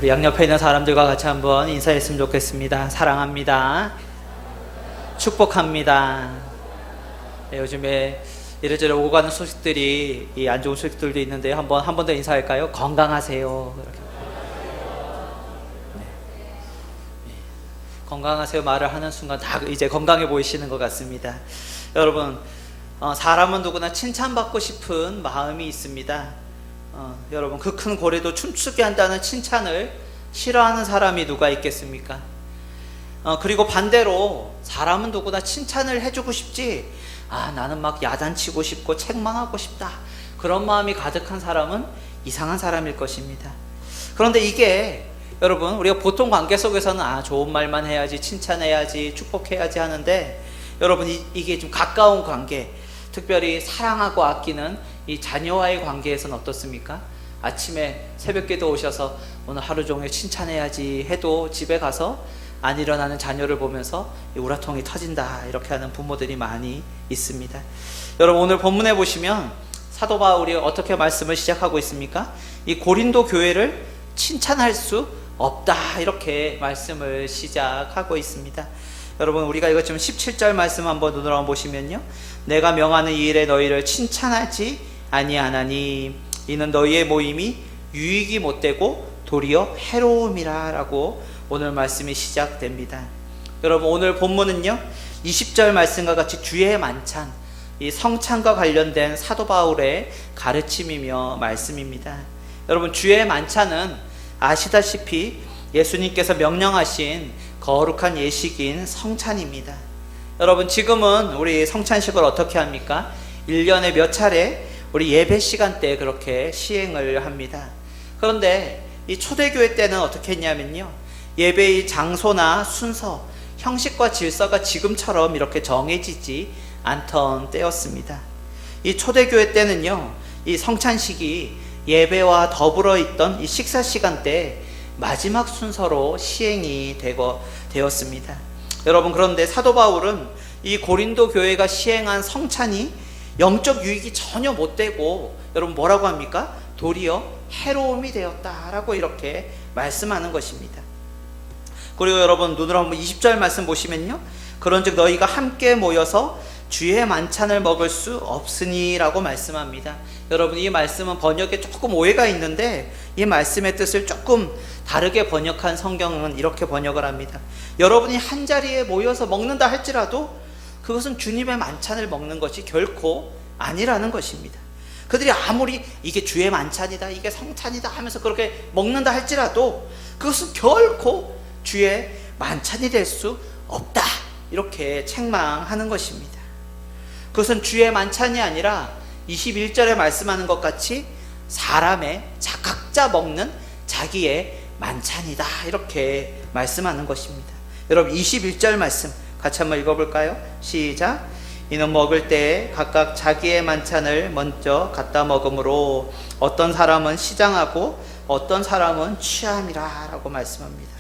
우리 양옆에 있는 사람들과 같이 한번 인사했으면 좋겠습니다. 사랑합니다. 축복합니다. 네, 요즘에 이래저래 오고 가는 소식들이 안 좋은 소식들도 있는데 한 번 더 인사할까요? 건강하세요. 이렇게. 네. 건강하세요 말을 하는 순간 다 이제 건강해 보이시는 것 같습니다. 여러분, 사람은 누구나 칭찬받고 싶은 마음이 있습니다. 여러분, 그 큰 고래도 춤추게 한다는 칭찬을 싫어하는 사람이 누가 있겠습니까? 그리고 반대로 사람은 누구나 칭찬을 해주고 싶지, 나는 막 야단치고 싶고 책망하고 싶다, 그런 마음이 가득한 사람은 이상한 사람일 것입니다. 그런데 이게 여러분, 우리가 보통 관계 속에서는 좋은 말만 해야지, 칭찬해야지, 축복해야지 하는데, 여러분, 이게 좀 가까운 관계, 특별히 사랑하고 아끼는 이 자녀와의 관계에서는 어떻습니까? 아침에 새벽기도 오셔서 오늘 하루 종일 칭찬해야지 해도 집에 가서 안 일어나는 자녀를 보면서 우라통이 터진다, 이렇게 하는 부모들이 많이 있습니다. 여러분, 오늘 본문에 보시면 사도 바울이 어떻게 말씀을 시작하고 있습니까? 이 고린도 교회를 칭찬할 수 없다, 이렇게 말씀을 시작하고 있습니다. 여러분, 우리가 이거 지금 17절 말씀 한번 눈으로 한번 보시면요, 내가 명하는 이 일에 너희를 칭찬하지 아니하나니 이는 너희의 모임이 유익이 못되고 도리어 해로움이라 라고 오늘 말씀이 시작됩니다. 여러분, 오늘 본문은요 20절 말씀과 같이 주의 만찬, 이 성찬과 관련된 사도 바울의 가르침이며 말씀입니다. 여러분, 주의 만찬은 아시다시피 예수님께서 명령하신 거룩한 예식인 성찬입니다. 여러분, 지금은 우리 성찬식을 어떻게 합니까? 1년에 몇 차례 우리 예배 시간 때 그렇게 시행을 합니다. 그런데 이 초대교회 때는 어떻게 했냐면요, 예배의 장소나 순서, 형식과 질서가 지금처럼 이렇게 정해지지 않던 때였습니다. 이 초대교회 때는요, 이 성찬식이 예배와 더불어 있던 이 식사 시간 때 마지막 순서로 시행이 되었습니다. 여러분, 그런데 사도 바울은 이 고린도 교회가 시행한 성찬이 영적 유익이 전혀 못되고, 여러분 뭐라고 합니까? 도리어 해로움이 되었다라고 이렇게 말씀하는 것입니다. 그리고 여러분, 눈으로 한번 20절 말씀 보시면요, 그런즉 너희가 함께 모여서 주의 만찬을 먹을 수 없으니 라고 말씀합니다. 여러분, 이 말씀은 번역에 조금 오해가 있는데 이 말씀의 뜻을 조금 다르게 번역한 성경은 이렇게 번역을 합니다. 여러분이 한자리에 모여서 먹는다 할지라도 그것은 주님의 만찬을 먹는 것이 결코 아니라는 것입니다. 그들이 아무리 이게 주의 만찬이다, 이게 성찬이다 하면서 그렇게 먹는다 할지라도 그것은 결코 주의 만찬이 될 수 없다, 이렇게 책망하는 것입니다. 그것은 주의 만찬이 아니라 21절에 말씀하는 것 같이 사람의 각자 먹는 자기의 만찬이다, 이렇게 말씀하는 것입니다. 여러분, 21절 말씀 같이 한번 읽어볼까요? 시작. 이는 먹을 때에 각각 자기의 만찬을 먼저 갖다 먹으므로 어떤 사람은 시장하고 어떤 사람은 취함이라 라고 말씀합니다.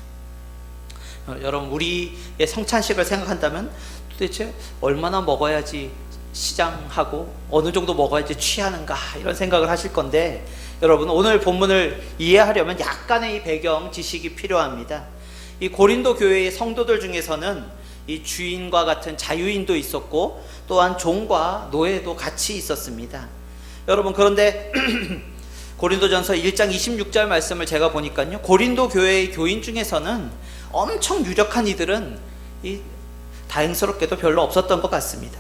여러분, 우리의 성찬식을 생각한다면 도대체 얼마나 먹어야지 시장하고 어느 정도 먹어야지 취하는가, 이런 생각을 하실 건데, 여러분, 오늘 본문을 이해하려면 약간의 이 배경 지식이 필요합니다. 이 고린도 교회의 성도들 중에서는 이 주인과 같은 자유인도 있었고 또한 종과 노예도 같이 있었습니다. 여러분, 그런데 고린도전서 1장 26절 말씀을 제가 보니까요, 고린도 교회의 교인 중에서는 엄청 유력한 이들은 다행스럽게도 별로 없었던 것 같습니다.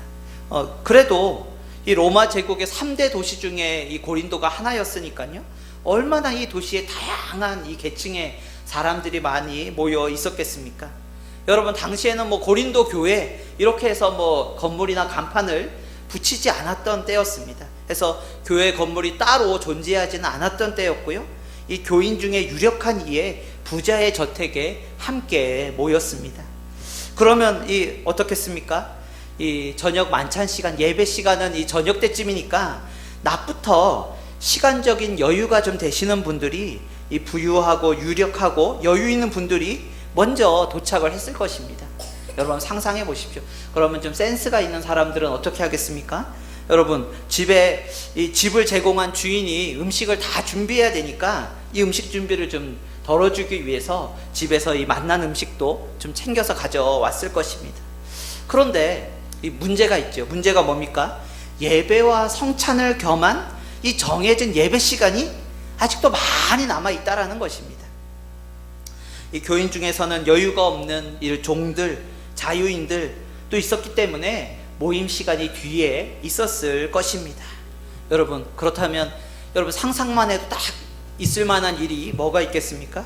그래도 이 로마 제국의 3대 도시 중에 이 고린도가 하나였으니까요, 얼마나 이 도시에 다양한 이 계층의 사람들이 많이 모여 있었겠습니까? 여러분, 당시에는 고린도 교회 이렇게 해서 건물이나 간판을 붙이지 않았던 때였습니다. 그래서 교회 건물이 따로 존재하지는 않았던 때였고요, 이 교인 중에 유력한 이의 부자의 저택에 함께 모였습니다. 그러면 어떻겠습니까? 이 저녁 만찬 시간, 예배 시간은 이 저녁 때쯤이니까 낮부터 시간적인 여유가 좀 되시는 분들이, 이 부유하고 유력하고 여유 있는 분들이 먼저 도착을 했을 것입니다. 여러분, 상상해 보십시오. 그러면 좀 센스가 있는 사람들은 어떻게 하겠습니까? 여러분, 집에 이 집을 제공한 주인이 음식을 다 준비해야 되니까 이 음식 준비를 좀 덜어주기 위해서 집에서 이 맛난 음식도 좀 챙겨서 가져왔을 것입니다. 그런데 이 문제가 있죠. 문제가 뭡니까? 예배와 성찬을 겸한 이 정해진 예배 시간이 아직도 많이 남아있다라는 것입니다. 이 교인 중에서는 여유가 없는 이 종들, 자유인들 또 있었기 때문에 모임 시간이 뒤에 있었을 것입니다. 여러분, 그렇다면 여러분 상상만 해도 딱 있을 만한 일이 뭐가 있겠습니까?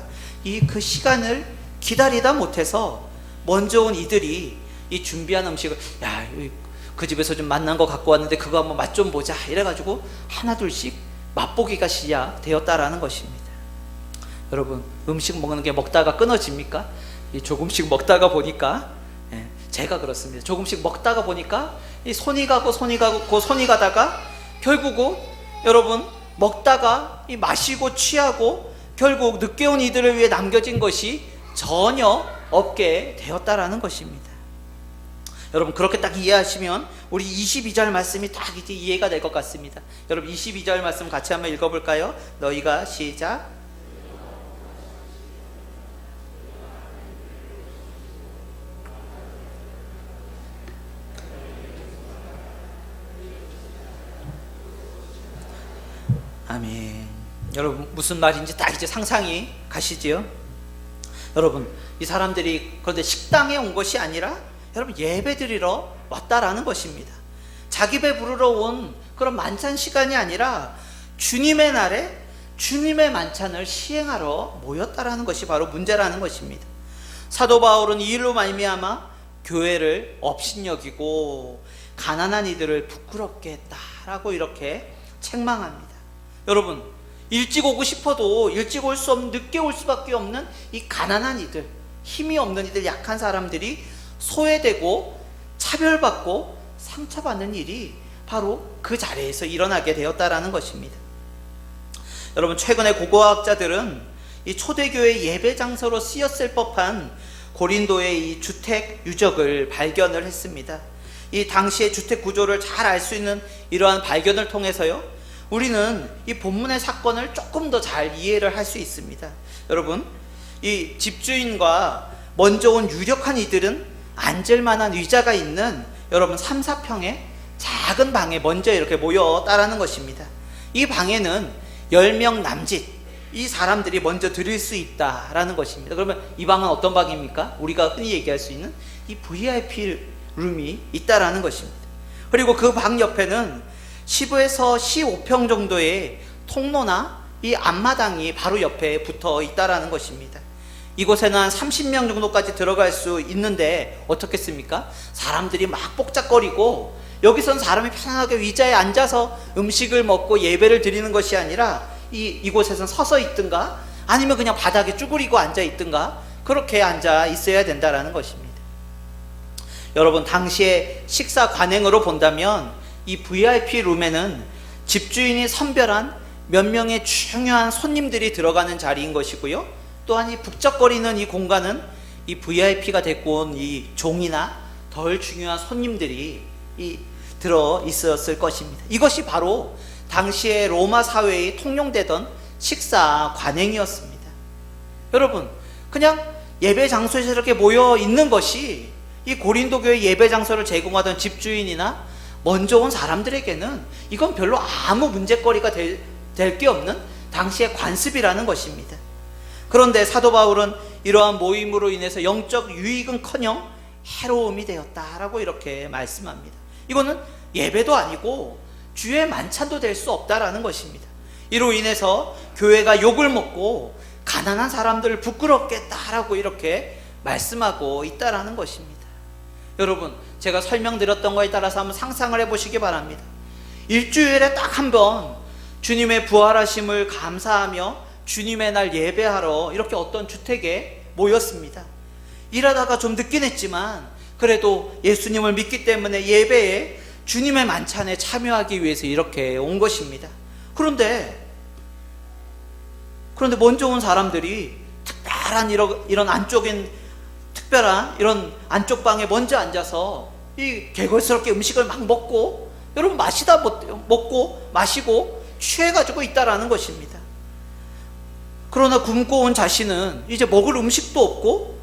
그 시간을 기다리다 못해서 먼저 온 이들이 이 준비한 음식을, 야, 그 집에서 좀 맛난 거 갖고 왔는데 그거 한번 맛 좀 보자 이래가지고 하나 둘씩 맛보기가 시작되었다라는 것입니다. 여러분, 음식 먹는 게 먹다가 끊어집니까? 조금씩 먹다가 보니까, 제가 그렇습니다. 조금씩 먹다가 보니까 이 손이 가고 손이 가다가 결국은 여러분 먹다가 이 마시고 취하고 결국 늦게 온 이들을 위해 남겨진 것이 전혀 없게 되었다라는 것입니다. 여러분, 그렇게 딱 이해하시면 우리 22절 말씀이 딱 이제 이해가 될 것 같습니다. 여러분, 22절 말씀 같이 한번 읽어볼까요? 너희가 시작. 아멘. 여러분, 무슨 말인지 딱 이제 상상이 가시지요? 여러분, 이 사람들이 그런데 식당에 온 것이 아니라 여러분 예배 드리러 왔다라는 것입니다. 자기 배 부르러 온 그런 만찬 시간이 아니라 주님의 날에 주님의 만찬을 시행하러 모였다라는 것이 바로 문제라는 것입니다. 사도 바울은 이 일로 말미암아 교회를 업신여기고 가난한 이들을 부끄럽게 했다라고 이렇게 책망합니다. 여러분, 일찍 오고 싶어도 일찍 올 수 없는, 늦게 올 수밖에 없는 이 가난한 이들, 힘이 없는 이들, 약한 사람들이 소외되고 차별받고 상처받는 일이 바로 그 자리에서 일어나게 되었다라는 것입니다. 여러분, 최근에 고고학자들은 이 초대교회 예배 장소로 쓰였을 법한 고린도의 이 주택 유적을 발견을 했습니다. 이 당시의 주택 구조를 잘 알 수 있는 이러한 발견을 통해서요, 우리는 이 본문의 사건을 조금 더 잘 이해를 할 수 있습니다. 여러분, 이 집주인과 먼저 온 유력한 이들은 앉을 만한 의자가 있는 여러분 3, 4평의 작은 방에 먼저 이렇게 모였다라는 것입니다. 이 방에는 10명 남짓 이 사람들이 먼저 들을 수 있다라는 것입니다. 그러면 이 방은 어떤 방입니까? 우리가 흔히 얘기할 수 있는 이 VIP 룸이 있다라는 것입니다. 그리고 그 방 옆에는 10에서 15평 정도의 통로나 이 앞마당이 바로 옆에 붙어 있다라는 것입니다. 이곳에는 한 30명 정도까지 들어갈 수 있는데 어떻겠습니까? 사람들이 막 복잡거리고, 여기선 사람이 편안하게 의자에 앉아서 음식을 먹고 예배를 드리는 것이 아니라 이곳에선 서서 있든가 아니면 그냥 바닥에 쭈그리고 앉아 있든가 그렇게 앉아 있어야 된다라는 것입니다. 여러분, 당시의 식사 관행으로 본다면 이 VIP 룸에는 집주인이 선별한 몇 명의 중요한 손님들이 들어가는 자리인 것이고요, 또한 이 북적거리는 이 공간은 이 VIP가 데리고 온 이 종이나 덜 중요한 손님들이 들어 있었을 것입니다. 이것이 바로 당시의 로마 사회에 통용되던 식사 관행이었습니다. 여러분, 그냥 예배 장소에서 이렇게 모여 있는 것이 이 고린도 교회 예배 장소를 제공하던 집주인이나 먼저 온 사람들에게는 이건 별로 아무 문제거리가 될 게 없는 당시의 관습이라는 것입니다. 그런데 사도 바울은 이러한 모임으로 인해서 영적 유익은커녕 해로움이 되었다라고 이렇게 말씀합니다. 이거는 예배도 아니고 주의 만찬도 될 수 없다라는 것입니다. 이로 인해서 교회가 욕을 먹고 가난한 사람들을 부끄럽게 했다라고 이렇게 말씀하고 있다라는 것입니다. 여러분, 제가 설명드렸던 거에 따라서 한번 상상을 해보시기 바랍니다. 일주일에 딱 한 번 주님의 부활하심을 감사하며 주님의 날 예배하러 이렇게 어떤 주택에 모였습니다. 일하다가 좀 늦긴 했지만 그래도 예수님을 믿기 때문에 예배에 주님의 만찬에 참여하기 위해서 이렇게 온 것입니다. 그런데 먼저 온 사람들이 특별한 이런 안쪽인 특별한 이런 안쪽 방에 먼저 앉아서 이 개걸스럽게 음식을 막 먹고, 여러분, 먹고 마시고 취해가지고 있다라는 것입니다. 그러나 굶고 온 자신은 이제 먹을 음식도 없고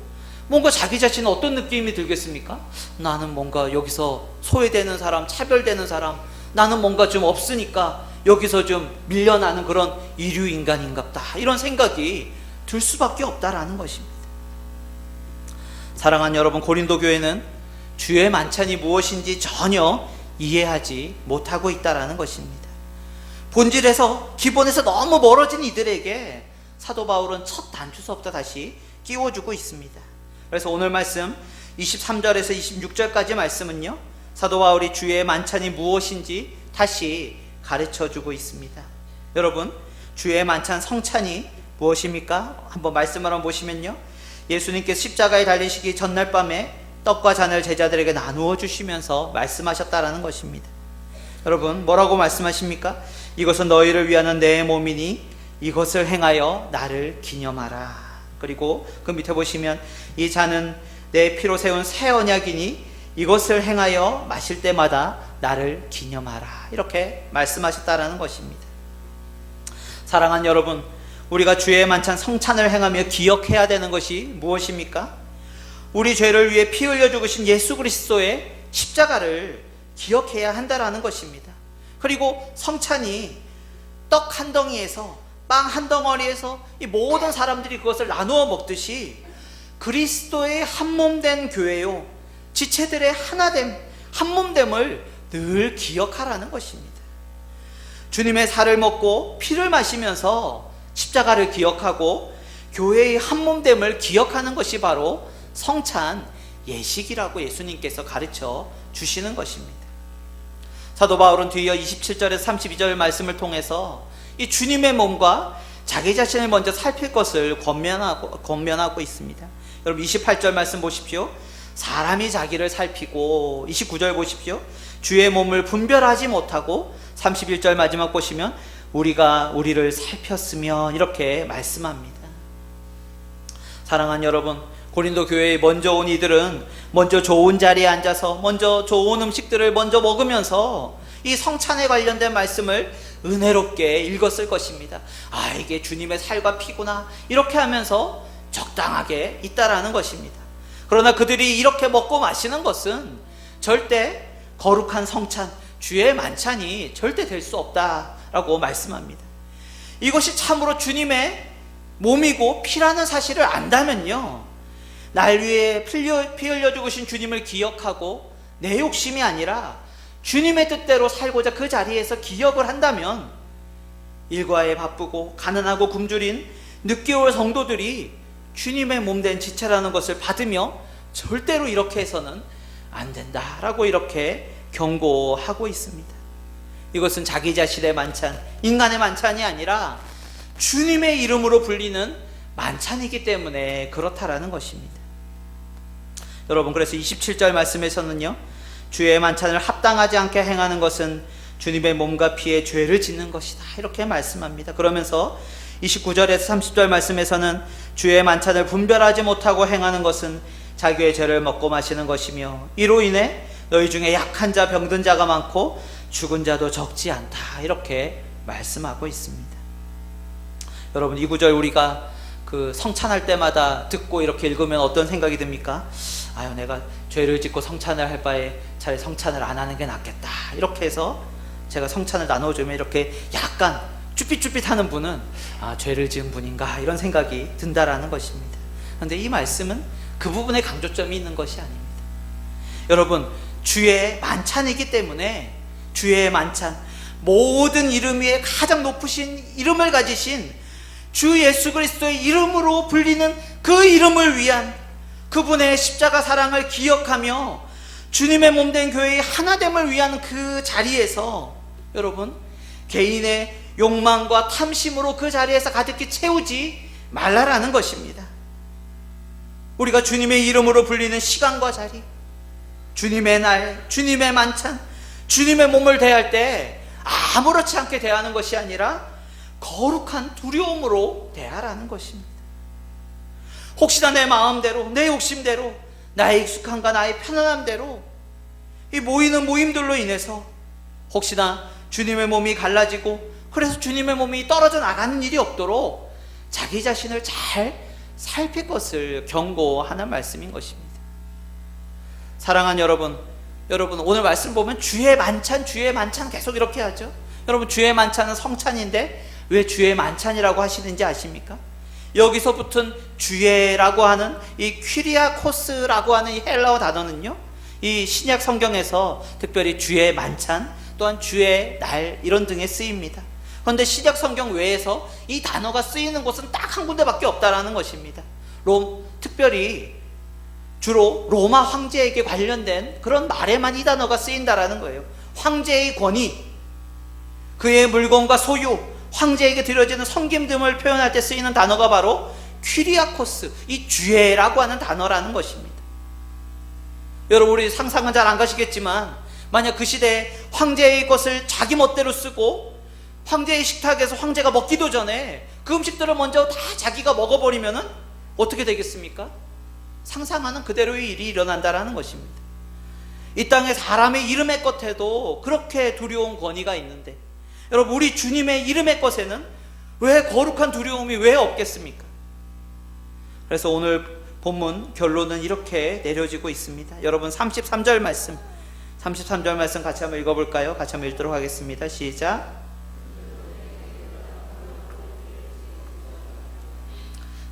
뭔가 자기 자신은 어떤 느낌이 들겠습니까? 나는 뭔가 여기서 소외되는 사람, 차별되는 사람, 나는 뭔가 좀 없으니까 여기서 좀 밀려나는 그런 이류 인간인갑다, 이런 생각이 들 수밖에 없다라는 것입니다. 사랑하는 여러분, 고린도 교회는 주의 만찬이 무엇인지 전혀 이해하지 못하고 있다라는 것입니다. 본질에서, 기본에서 너무 멀어진 이들에게 사도 바울은 첫 단추서부터 다시 끼워주고 있습니다. 그래서 오늘 말씀 23절에서 26절까지 말씀은요, 사도 바울이 주의 만찬이 무엇인지 다시 가르쳐주고 있습니다. 여러분, 주의 만찬 성찬이 무엇입니까? 한번 말씀을 한번 보시면요, 예수님께서 십자가에 달리시기 전날 밤에 떡과 잔을 제자들에게 나누어 주시면서 말씀하셨다라는 것입니다. 여러분, 뭐라고 말씀하십니까? 이것은 너희를 위하는 내 몸이니 이것을 행하여 나를 기념하라. 그리고 그 밑에 보시면 이 잔은 내 피로 세운 새 언약이니 이것을 행하여 마실 때마다 나를 기념하라. 이렇게 말씀하셨다라는 것입니다. 사랑하는 여러분, 우리가 주의 만찬 성찬을 행하며 기억해야 되는 것이 무엇입니까? 우리 죄를 위해 피 흘려 죽으신 예수 그리스도의 십자가를 기억해야 한다라는 것입니다. 그리고 성찬이 떡 한 덩이에서, 빵 한 덩어리에서 이 모든 사람들이 그것을 나누어 먹듯이 그리스도의 한몸된 교회요, 지체들의 하나됨, 한몸됨을 늘 기억하라는 것입니다. 주님의 살을 먹고 피를 마시면서 십자가를 기억하고 교회의 한몸됨을 기억하는 것이 바로 성찬 예식이라고 예수님께서 가르쳐 주시는 것입니다. 사도 바울은 뒤이어 27절에서 32절 말씀을 통해서 이 주님의 몸과 자기 자신을 먼저 살필 것을 권면하고 있습니다. 여러분, 28절 말씀 보십시오. 사람이 자기를 살피고, 29절 보십시오. 주의 몸을 분별하지 못하고, 31절 마지막 보시면 우리가 우리를 살폈으면, 이렇게 말씀합니다. 사랑하는 여러분, 고린도 교회에 먼저 온 이들은 먼저 좋은 자리에 앉아서 먼저 좋은 음식들을 먼저 먹으면서 이 성찬에 관련된 말씀을 은혜롭게 읽었을 것입니다. 아, 이게 주님의 살과 피구나, 이렇게 하면서 적당하게 있다라는 것입니다. 그러나 그들이 이렇게 먹고 마시는 것은 절대 거룩한 성찬, 주의 만찬이 절대 될 수 없다라고 말씀합니다. 이것이 참으로 주님의 몸이고 피라는 사실을 안다면요, 날 위해 피 흘려 죽으신 주님을 기억하고 내 욕심이 아니라 주님의 뜻대로 살고자 그 자리에서 기억을 한다면 일과에 바쁘고 가난하고 굶주린 늦게올 성도들이 주님의 몸된 지체라는 것을 받으며 절대로 이렇게 해서는 안 된다라고 이렇게 경고하고 있습니다. 이것은 자기 자신의 만찬, 인간의 만찬이 아니라 주님의 이름으로 불리는 만찬이기 때문에 그렇다라는 것입니다. 여러분, 그래서 27절 말씀에서는요, 주의 만찬을 합당하지 않게 행하는 것은 주님의 몸과 피에 죄를 짓는 것이다, 이렇게 말씀합니다. 그러면서 29절에서 30절 말씀에서는 주의 만찬을 분별하지 못하고 행하는 것은 자기의 죄를 먹고 마시는 것이며 이로 인해 너희 중에 약한 자, 병든 자가 많고 죽은 자도 적지 않다, 이렇게 말씀하고 있습니다. 여러분, 이 구절 우리가 그 성찬할 때마다 듣고 이렇게 읽으면 어떤 생각이 듭니까? 아유, 내가 죄를 짓고 성찬을 할 바에 차라리 성찬을 안 하는 게 낫겠다, 이렇게 해서 제가 성찬을 나눠주면 이렇게 약간 쭈삣쭈삣하는 분은 아, 죄를 지은 분인가, 이런 생각이 든다라는 것입니다. 그런데 이 말씀은 그 부분에 강조점이 있는 것이 아닙니다. 여러분, 주의 만찬이기 때문에 주의 만찬, 모든 이름 위에 가장 높으신 이름을 가지신 주 예수 그리스도의 이름으로 불리는 그 이름을 위한 그분의 십자가 사랑을 기억하며 주님의 몸된 교회의 하나됨을 위한 그 자리에서 여러분, 개인의 욕망과 탐심으로 그 자리에서 가득히 채우지 말라라는 것입니다. 우리가 주님의 이름으로 불리는 시간과 자리, 주님의 날, 주님의 만찬, 주님의 몸을 대할 때 아무렇지 않게 대하는 것이 아니라 거룩한 두려움으로 대하라는 것입니다. 혹시나 내 마음대로, 내 욕심대로, 나의 익숙함과 나의 편안함대로 이 모이는 모임들로 인해서 혹시나 주님의 몸이 갈라지고 그래서 주님의 몸이 떨어져 나가는 일이 없도록 자기 자신을 잘 살필 것을 경고하는 말씀인 것입니다. 사랑하는 여러분 오늘 말씀 보면 주의 만찬 계속 이렇게 하죠. 여러분, 주의 만찬은 성찬인데 왜 주의 만찬이라고 하시는지 아십니까? 여기서 붙은 주의라고 하는 이 퀴리아코스라고 하는 이 헬라어 단어는요, 이 신약 성경에서 특별히 주의 만찬 또한 주의 날 이런 등에 쓰입니다. 그런데 신약 성경 외에서 이 단어가 쓰이는 곳은 딱 한 군데밖에 없다라는 것입니다. 특별히 주로 로마 황제에게 관련된 그런 말에만 이 단어가 쓰인다라는 거예요. 황제의 권위, 그의 물건과 소유, 황제에게 드려지는 섬김 등을 표현할 때 쓰이는 단어가 바로 퀴리아코스, 이 주애라고 하는 단어라는 것입니다. 여러분, 우리 상상은 잘 안 가시겠지만 만약 그 시대에 황제의 것을 자기 멋대로 쓰고 황제의 식탁에서 황제가 먹기도 전에 그 음식들을 먼저 다 자기가 먹어버리면은 어떻게 되겠습니까? 상상하는 그대로의 일이 일어난다라는 것입니다. 이 땅에 사람의 이름의 것에도 그렇게 두려운 권위가 있는데, 여러분, 우리 주님의 이름의 것에는 왜 거룩한 두려움이 왜 없겠습니까? 그래서 오늘 본문 결론은 이렇게 내려지고 있습니다. 여러분, 33절 말씀 같이 한번 읽어볼까요? 같이 한번 읽도록 하겠습니다. 시작.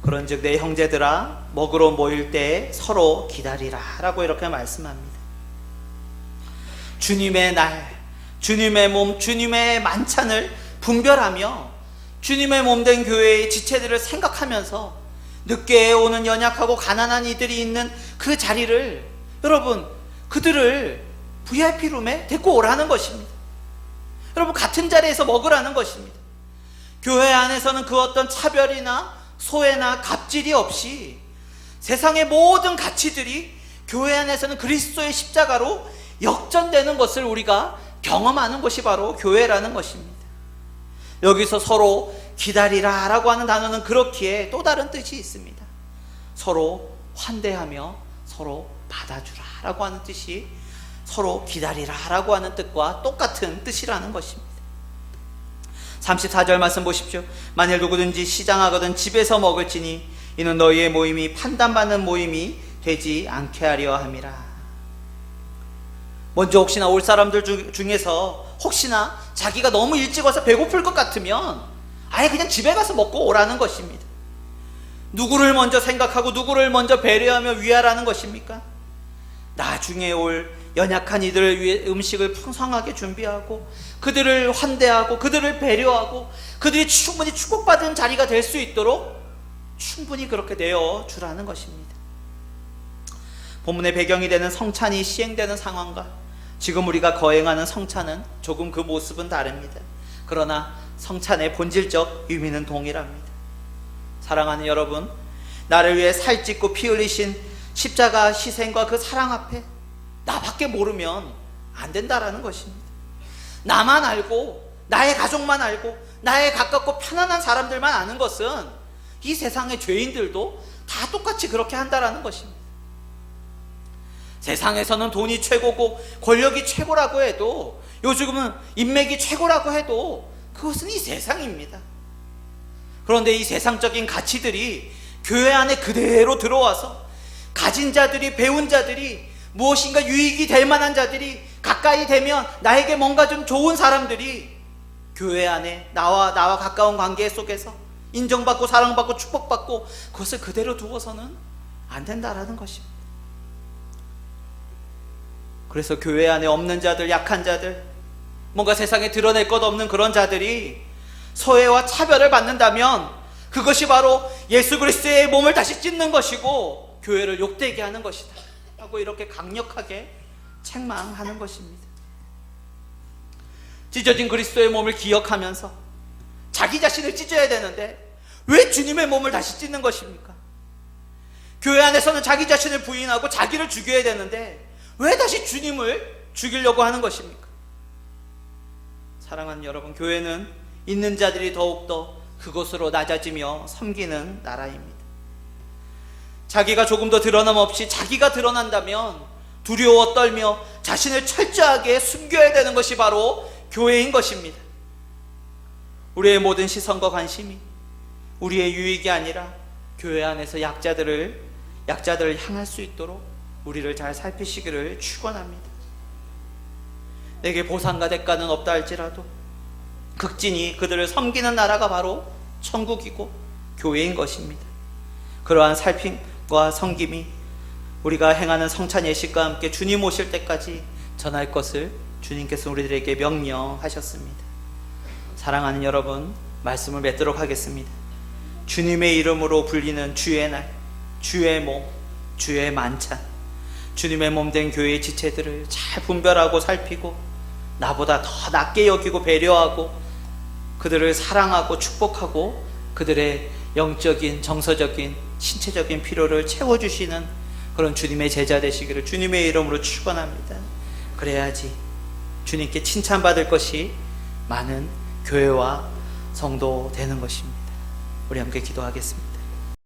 그런즉 내 형제들아, 먹으러 모일 때에 서로 기다리라 라고 이렇게 말씀합니다. 주님의 날, 주님의 몸, 주님의 만찬을 분별하며 주님의 몸된 교회의 지체들을 생각하면서 늦게 오는 연약하고 가난한 이들이 있는 그 자리를, 여러분, 그들을 VIP룸에 데리고 오라는 것입니다. 여러분, 같은 자리에서 먹으라는 것입니다. 교회 안에서는 그 어떤 차별이나 소외나 갑질이 없이 세상의 모든 가치들이 교회 안에서는 그리스도의 십자가로 역전되는 것을 우리가 경험하는 것이 바로 교회라는 것입니다. 여기서 서로 기다리라 라고 하는 단어는 그렇기에 또 다른 뜻이 있습니다. 서로 환대하며 서로 받아주라 라고 하는 뜻이 서로 기다리라 라고 하는 뜻과 똑같은 뜻이라는 것입니다. 34절 말씀 보십시오. 만일 누구든지 시장하거든 집에서 먹을지니 이는 너희의 모임이 판단받는 모임이 되지 않게 하려 함이라. 먼저 혹시나 올 사람들 중에서 혹시나 자기가 너무 일찍 와서 배고플 것 같으면 아예 그냥 집에 가서 먹고 오라는 것입니다. 누구를 먼저 생각하고 누구를 먼저 배려하며 위하라는 것입니까? 나중에 올 연약한 이들을 위해 음식을 풍성하게 준비하고 그들을 환대하고 그들을 배려하고 그들이 충분히 축복받은 자리가 될 수 있도록 충분히 그렇게 내어주라는 것입니다. 본문의 배경이 되는 성찬이 시행되는 상황과 지금 우리가 거행하는 성찬은 조금 그 모습은 다릅니다. 그러나 성찬의 본질적 의미는 동일합니다. 사랑하는 여러분, 나를 위해 살찢고 피 흘리신 십자가 희생과 그 사랑 앞에 나밖에 모르면 안 된다라는 것입니다. 나만 알고 나의 가족만 알고 나의 가깝고 편안한 사람들만 아는 것은 이 세상의 죄인들도 다 똑같이 그렇게 한다라는 것입니다. 세상에서는 돈이 최고고 권력이 최고라고 해도, 요즘은 인맥이 최고라고 해도 그것은 이 세상입니다. 그런데 이 세상적인 가치들이 교회 안에 그대로 들어와서 가진 자들이, 배운 자들이, 무엇인가 유익이 될 만한 자들이 가까이 되면 나에게 뭔가 좀 좋은 사람들이 교회 안에 나와 가까운 관계 속에서 인정받고 사랑받고 축복받고 그것을 그대로 두어서는 안 된다라는 것입니다. 그래서 교회 안에 없는 자들, 약한 자들, 뭔가 세상에 드러낼 것 없는 그런 자들이 소외와 차별을 받는다면 그것이 바로 예수 그리스도의 몸을 다시 찢는 것이고 교회를 욕되게 하는 것이다 라고 이렇게 강력하게 책망하는 것입니다. 찢어진 그리스도의 몸을 기억하면서 자기 자신을 찢어야 되는데 왜 주님의 몸을 다시 찢는 것입니까? 교회 안에서는 자기 자신을 부인하고 자기를 죽여야 되는데 왜 다시 주님을 죽이려고 하는 것입니까? 사랑하는 여러분, 교회는 있는 자들이 더욱더 그것으로 낮아지며 섬기는 나라입니다. 자기가 조금 더 드러남 없이 자기가 드러난다면 두려워 떨며 자신을 철저하게 숨겨야 되는 것이 바로 교회인 것입니다. 우리의 모든 시선과 관심이 우리의 유익이 아니라 교회 안에서 약자들을 향할 수 있도록 우리를 잘 살피시기를 축원합니다. 내게 보상과 대가는 없다 할지라도 극진히 그들을 섬기는 나라가 바로 천국이고 교회인 것입니다. 그러한 살핌과 섬김이 우리가 행하는 성찬 예식과 함께 주님 오실 때까지 전할 것을 주님께서 우리들에게 명령하셨습니다. 사랑하는 여러분, 말씀을 맺도록 하겠습니다. 주님의 이름으로 불리는 주의 날, 주의 몸, 주의 만찬, 주님의 몸 된 교회의 지체들을 잘 분별하고 살피고 나보다 더 낮게 여기고 배려하고 그들을 사랑하고 축복하고 그들의 영적인, 정서적인, 신체적인 필요를 채워주시는 그런 주님의 제자 되시기를 주님의 이름으로 축원합니다. 그래야지 주님께 칭찬받을 것이 많은 교회와 성도 되는 것입니다. 우리 함께 기도하겠습니다.